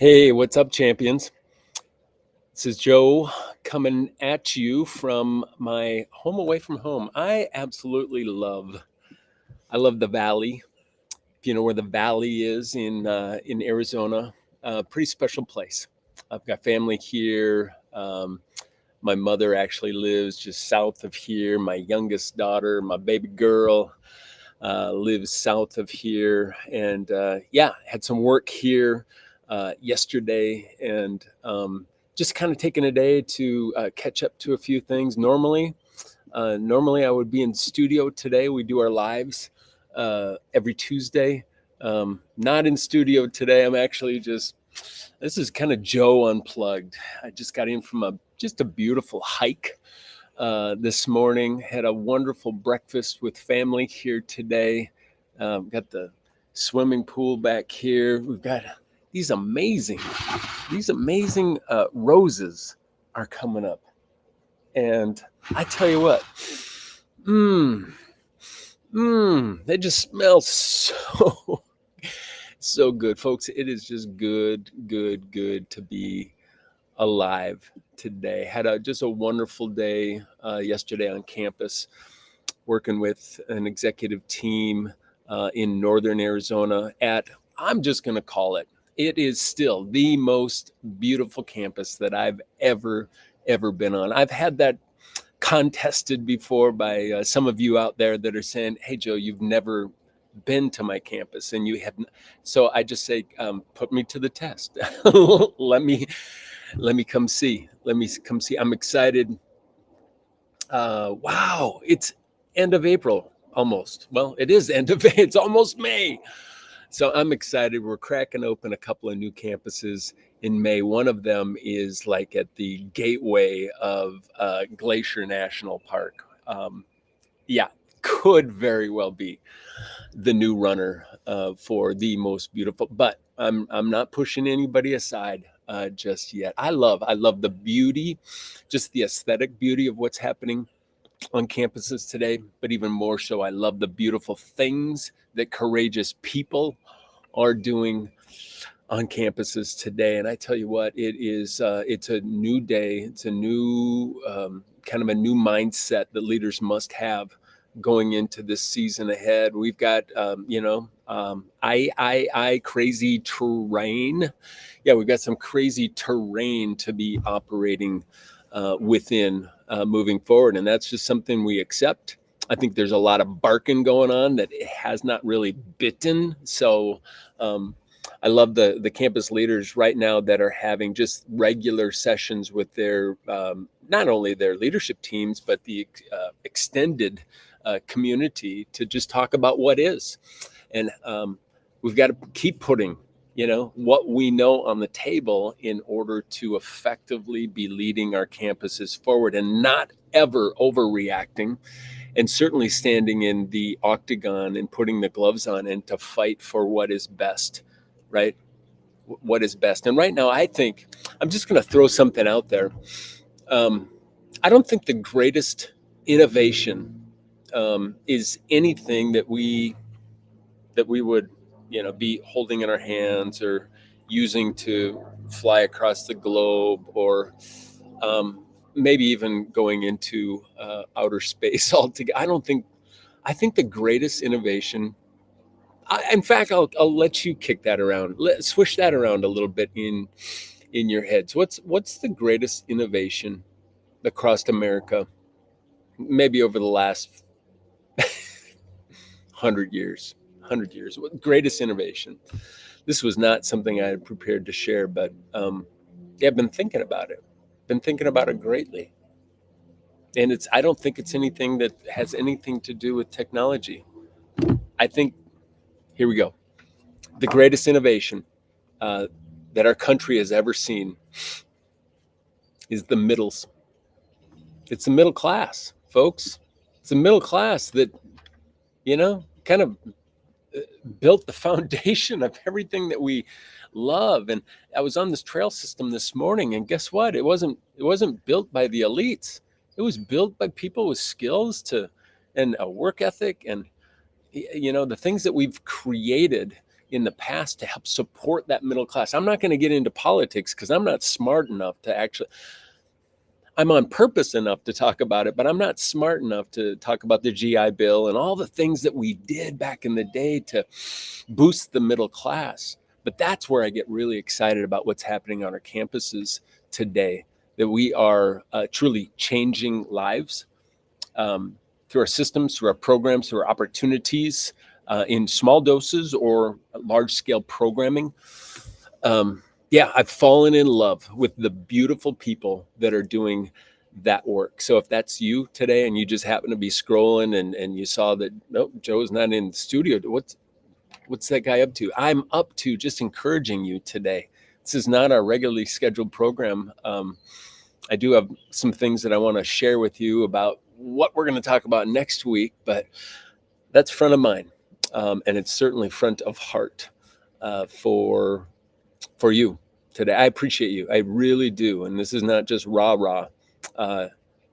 Hey, what's up, champions? This is Joe coming at you from my home away from home. I love the Valley. If you know where the Valley is in Arizona, pretty special place. I've got family here. My mother actually lives just south of here. My youngest daughter, my baby girl, lives south of here, and yeah, had some work here yesterday, and just kind of taking a day to catch up to a few things. Normally I would be in studio today. We do our lives every Tuesday. Not in studio today. I'm actually just This is kind of Joe unplugged. I just got in from just a beautiful hike this morning. Had a wonderful breakfast with family here today. Got the swimming pool back here. We've got these amazing, roses are coming up, and I tell you what, mmm, they just smell so good, folks. It is just good to be alive today. Had just a wonderful day yesterday on campus, working with an executive team in northern Arizona I'm just going to call it is still the most beautiful campus that I've ever been on. I've had that contested before by some of you out there that are saying, "Hey, Joe, you've never been to my campus," and you have. So I just say, put me to the test. let me come see. I'm excited. Wow, it's end of April almost. Well, it is end of it's almost May. So I'm excited. We're cracking open a couple of new campuses in May. One of them is like at the gateway of Glacier National Park. Yeah, could very well be the new runner for the most beautiful. But I'm not pushing anybody aside just yet. I love the beauty, just the aesthetic beauty of what's happening on campuses today, but even more so, I love the beautiful things that courageous people are doing on campuses today. And I tell you what, it's a new day. It's a new kind of a new mindset that leaders must have going into this season ahead. We've got, crazy terrain. Yeah, we've got some crazy terrain to be operating within moving forward. And that's just something we accept. I think there's a lot of barking going on that it has not really bitten. So I love the campus leaders right now that are having just regular sessions with their not only their leadership teams, but the extended community to just talk about what is. And we've got to keep putting what we know on the table in order to effectively be leading our campuses forward and not ever overreacting, and certainly standing in the octagon and putting the gloves on and to fight for what is best, right? What is best. And right now, I think I'm just going to throw something out there. I don't think the greatest innovation is anything that we would be holding in our hands or using to fly across the globe, or maybe even going into outer space altogether. I think the greatest innovation, in fact, I'll let you kick that around. Swish that around a little bit in your heads. What's the greatest innovation across America, maybe over the last 100 years? 100 years. What greatest innovation? This was not something I had prepared to share, but yeah, I've been thinking about it. Been thinking about it greatly, and I don't think it's anything that has anything to do with technology. I think, here we go. The greatest innovation uh, that our country has ever seen is the middles. It's the middle class, folks. It's the middle class that kind of built the foundation of everything that we love. And I was on this trail system this morning, and guess what? It wasn't built by the elites. It was built by people with skills and a work ethic, and the things that we've created in the past to help support that middle class. I'm not going to get into politics because I'm not smart enough to actually, I'm on purpose enough to talk about it, but I'm not smart enough to talk about the GI Bill and all the things that we did back in the day to boost the middle class. But that's where I get really excited about what's happening on our campuses today, that we are truly changing lives through our systems, through our programs, through our opportunities in small doses or large scale programming. Yeah, I've fallen in love with the beautiful people that are doing that work. So if that's you today and you just happen to be scrolling and you saw that, nope, Joe's not in the studio, what's that guy up to? I'm up to just encouraging you today. This is not our regularly scheduled program. I do have some things that I want to share with you about what we're going to talk about next week, but that's front of mind. And it's certainly front of heart for you today. I appreciate you. I really do. And this is not just rah.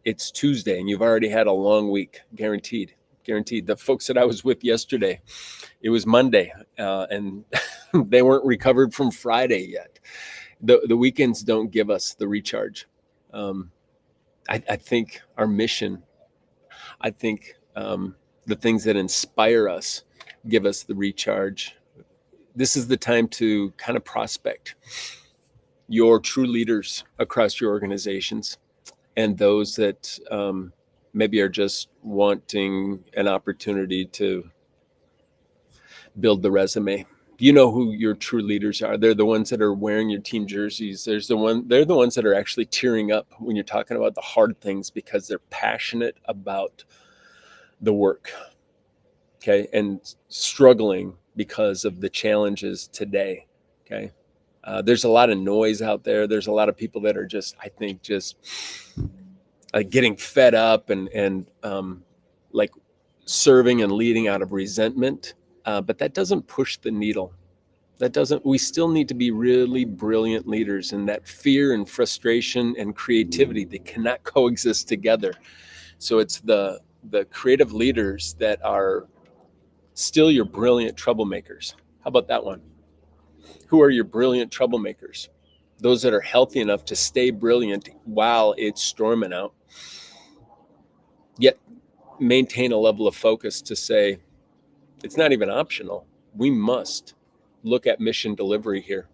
It's Tuesday and you've already had a long week, guaranteed. The folks that I was with yesterday, it was Monday and they weren't recovered from Friday yet. The weekends don't give us the recharge. I think our mission, I think the things that inspire us give us the recharge. This is the time to kind of prospect your true leaders across your organizations and those that maybe are just wanting an opportunity to build the resume. You know who your true leaders are. They're the ones that are wearing your team jerseys. They're the ones that are actually tearing up when you're talking about the hard things because they're passionate about the work. Okay. And struggling because of the challenges today. Okay. There's a lot of noise out there. There's a lot of people that are just, I think, just getting fed up and like serving and leading out of resentment. But that doesn't push the needle. We still need to be really brilliant leaders, and that fear and frustration and creativity, they cannot coexist together. So it's the creative leaders that are still your brilliant troublemakers. How about that one? Who are your brilliant troublemakers? Those that are healthy enough to stay brilliant while it's storming out, yet maintain a level of focus to say, it's not even optional. We must look at mission delivery here,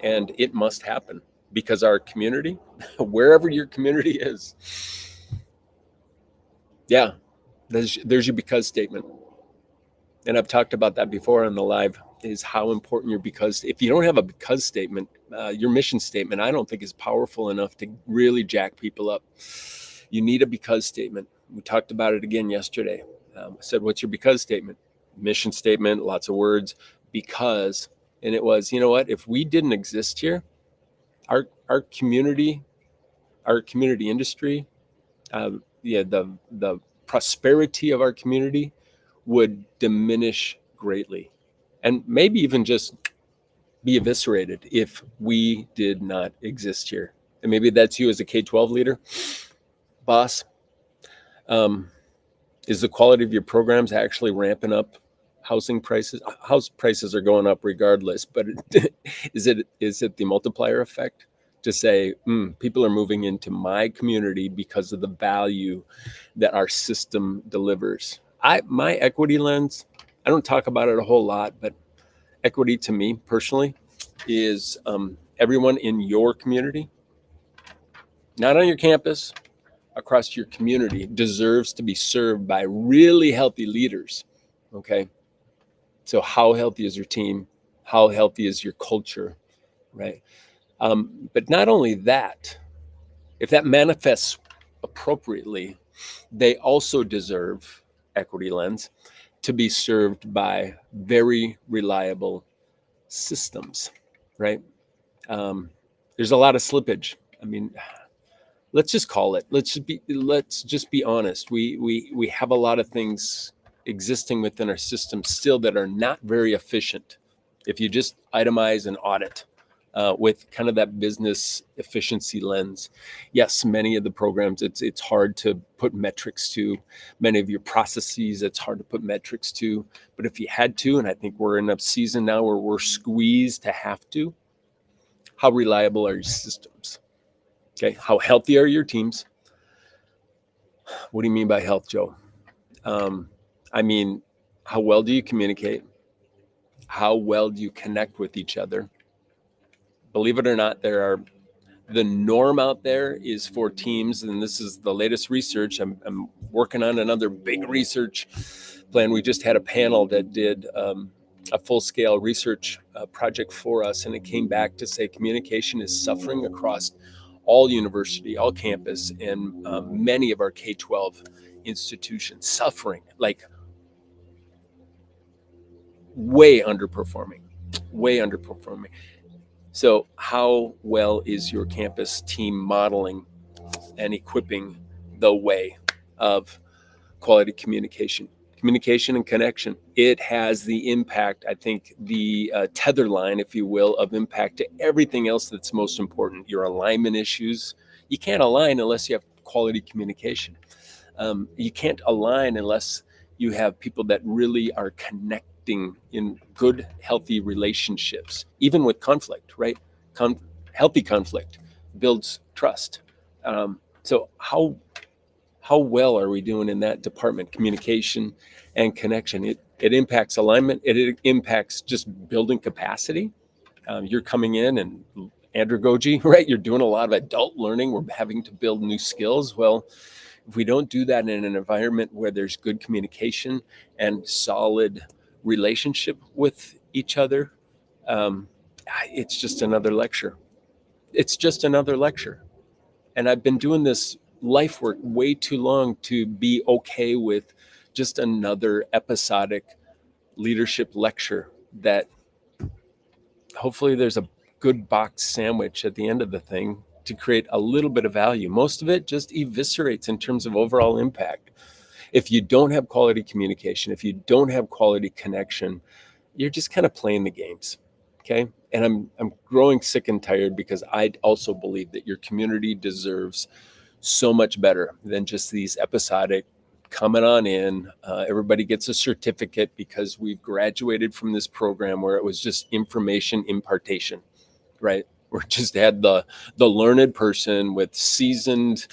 and it must happen because our community, wherever your community is, yeah, there's your because statement. And I've talked about that before on the live, is how important your because. If you don't have a because statement, your mission statement, I don't think is powerful enough to really jack people up. You need a because statement. We talked about it again yesterday. I said, what's your because statement? Mission statement, lots of words, because, and it was, you know what, if we didn't exist here, our community industry, the prosperity of our community would diminish greatly, and maybe even just be eviscerated if we did not exist here. And maybe that's you as a K-12 leader, boss. Is the quality of your programs actually ramping up housing prices? House prices are going up regardless, but is it the multiplier effect to say, people are moving into my community because of the value that our system delivers? My equity lens, I don't talk about it a whole lot, but equity to me personally is everyone in your community, not on your campus, across your community, deserves to be served by really healthy leaders. Okay. So how healthy is your team? How healthy is your culture? Right. But not only that, if that manifests appropriately, they also deserve, equity lens, to be served by very reliable systems. Right. There's a lot of slippage. I mean, let's just call it. Let's just be honest. We have a lot of things existing within our system still that are not very efficient. If you just itemize and audit with kind of that business efficiency lens. Yes, many of the programs, it's hard to put metrics to. Many of your processes, it's hard to put metrics to. But if you had to, and I think we're in a season now where we're squeezed to have to, how reliable are your systems? Okay, how healthy are your teams? What do you mean by health, Joe? I mean, how well do you communicate? How well do you connect with each other? Believe it or not, the norm out there is for teams, and this is the latest research. I'm working on another big research plan. We just had a panel that did a full-scale research project for us, and it came back to say communication is suffering across all university, all campus, and many of our K-12 institutions, suffering, like way underperforming. So how well is your campus team modeling and equipping the way of quality communication and connection? It has the impact, I think, the tether line, if you will, of impact to everything else that's most important. Your alignment issues. You can't align unless you have quality communication. You can't align unless you have people that really are connecting in good, healthy relationships, even with conflict, right? Healthy conflict builds trust. So how well are we doing in that department? Communication and connection. It impacts alignment. It impacts just building capacity. You're coming in and andragogy, right? You're doing a lot of adult learning. We're having to build new skills. Well, if we don't do that in an environment where there's good communication and solid relationship with each other, it's just another lecture. And I've been doing this life work way too long to be okay with just another episodic leadership lecture that hopefully there's a good box sandwich at the end of the thing to create a little bit of value. Most of it just eviscerates in terms of overall impact. If you don't have quality communication, if you don't have quality connection, you're just kind of playing the games. Okay. And I'm growing sick and tired because I also believe that your community deserves so much better than just these episodic coming on in. Everybody gets a certificate because we've graduated from this program where it was just information impartation, right? We just had the learned person with seasoned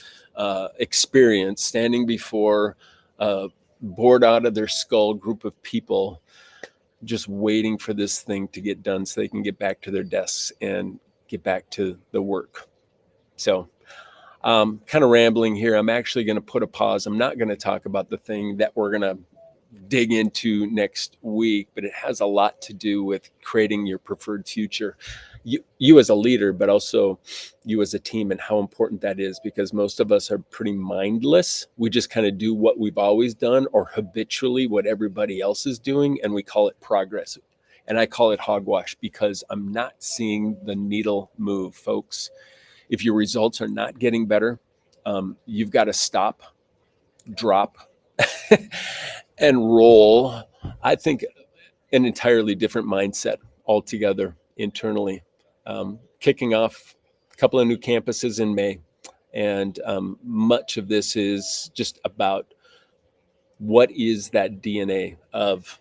experience standing before a bored out of their skull group of people, just waiting for this thing to get done so they can get back to their desks and get back to the work. So kind of rambling here. I'm actually going to put a pause. I'm not going to talk about the thing that we're going to dig into next week, but it has a lot to do with creating your preferred future. You as a leader, but also you as a team, and how important that is, because most of us are pretty mindless. We just kind of do what we've always done, or habitually what everybody else is doing, and we call it progress. And I call it hogwash because I'm not seeing the needle move, folks. If your results are not getting better, you've got to stop, drop, and roll. I think an entirely different mindset altogether internally. Kicking off a couple of new campuses in May. And much of this is just about what is that DNA of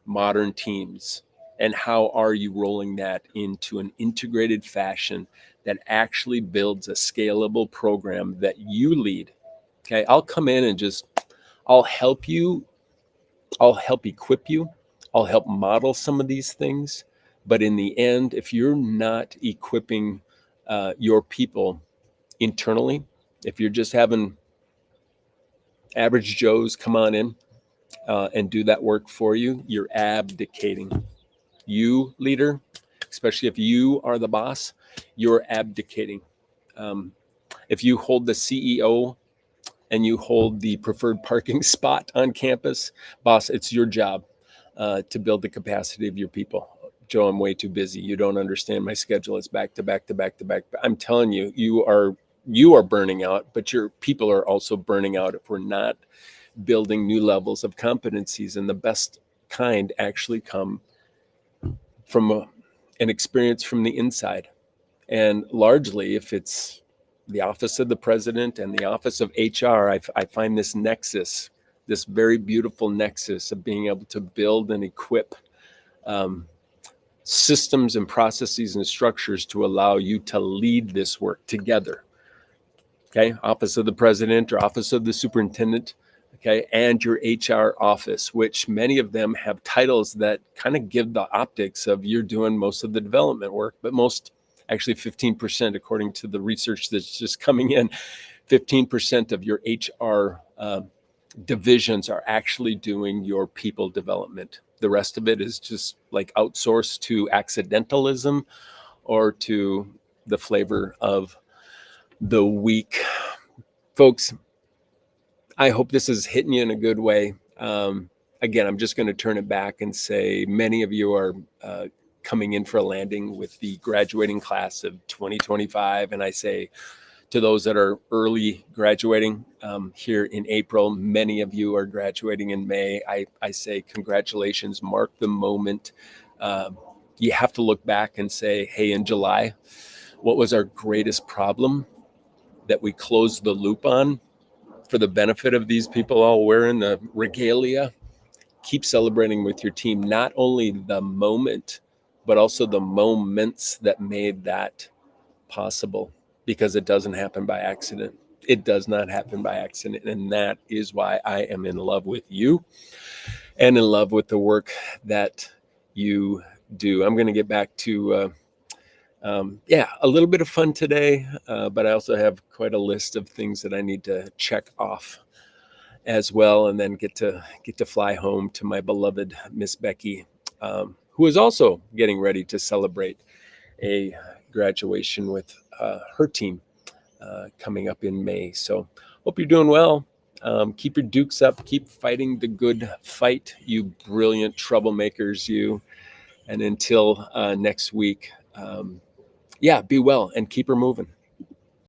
modern teams, and how are you rolling that into an integrated fashion that actually builds a scalable program that you lead. Okay, I'll come in and I'll help you. I'll help equip you. I'll help model some of these things. But in the end, if you're not equipping your people internally, if you're just having average Joes come on in and do that work for you, you're abdicating. You, leader, especially if you are the boss, you're abdicating. If you hold the CEO and you hold the preferred parking spot on campus, boss, it's your job to build the capacity of your people. Joe, I'm way too busy. You don't understand my schedule. It's back to back to back to back. I'm telling you, you are burning out, but your people are also burning out if we're not building new levels of competencies. And the best kind actually come from and experience from the inside. And largely, if it's the office of the president and the office of HR, I find this nexus, this very beautiful nexus of being able to build and equip systems and processes and structures to allow you to lead this work together. Okay, office of the president or office of the superintendent, okay, and your HR office, which many of them have titles that kind of give the optics of you're doing most of the development work, but most, actually 15%, according to the research that's just coming in, 15% of your HR divisions are actually doing your people development. The rest of it is just like outsourced to accidentalism or to the flavor of the week. Folks, I hope this is hitting you in a good way. Again, I'm just going to turn it back and say many of you are coming in for a landing with the graduating class of 2025. And I say to those that are early graduating here in April, many of you are graduating in May. I say congratulations, mark the moment. You have to look back and say, hey, in July, what was our greatest problem that we closed the loop on for the benefit of these people all wearing the regalia? Keep celebrating with your team, not only the moment, but also the moments that made that possible, because it doesn't happen by accident. It does not happen by accident. And that is why I am in love with you and in love with the work that you do. I'm going to get back to a little bit of fun today, but I also have quite a list of things that I need to check off as well, and then get to fly home to my beloved Miss Becky, who is also getting ready to celebrate a graduation with her team coming up in May. So hope you're doing well. Keep your dukes up. Keep fighting the good fight, you brilliant troublemakers, you. And until next week, be well and keep her moving.